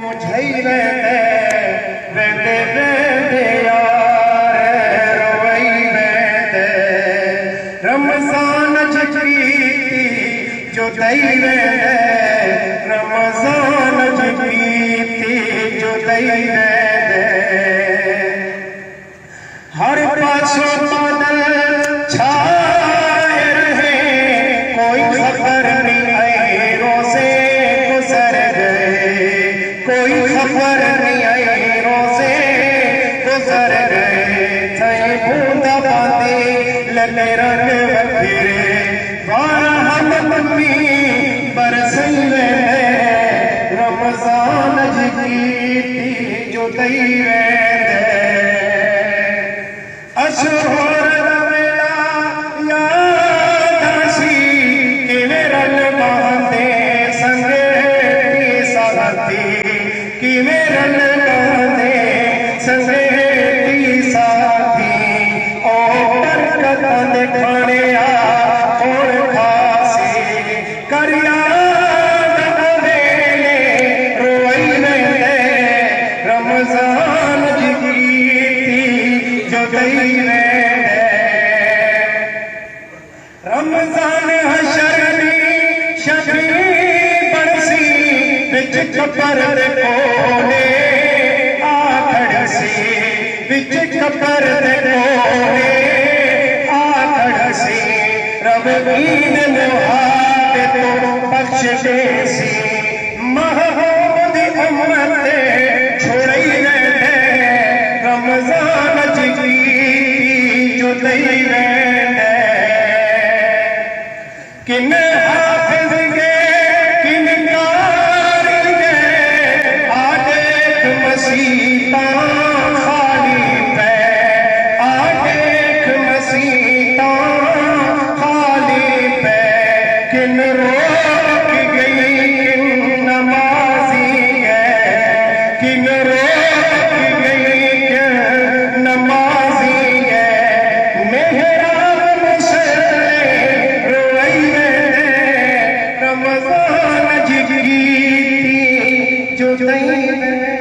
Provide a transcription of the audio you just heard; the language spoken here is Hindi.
मुझे वेंदे वेंदे यार रोई वेंदे रमज़ान जकीती जो दई वेंदे रमज़ान जकीती जो दई वेंदे हर पासों बादल छाए रहे कोई खबर नहीं आई रोज़े गुजर गए कोई खबर नहीं आई रोज़े गुजर गए थे बूंदा बांधी लले रंग बखेरे बारह मम्मी बरसई में रमज़ान जकीती जो दई अशोर वेला याद हसी किवें रल बांधे संगे साथी किवें रल बांधे संगे साथी ओ बरकत दिखाने और खासी करिया रोई वेंदे रमज़ान जकीती जो दई रमज़ान हशरनी शफी बरसी बिच कबर दे कोने आखड़सी बिच कबर दे कोने आखड़सी रब ईद मुहाद तो बख्श देसी महबूब उम्मत छोड़ई वेंदे रमज़ान जकीती जो दई किन हाफिज गे किन कारी गे आदेख मसीता खाली पे आदेख मसीता खाली पे किन रोक गई किन नमाजी है किन रोक गई किन नमाजी है मेहराब मुसल्ले रमज़ान जकीती जो दई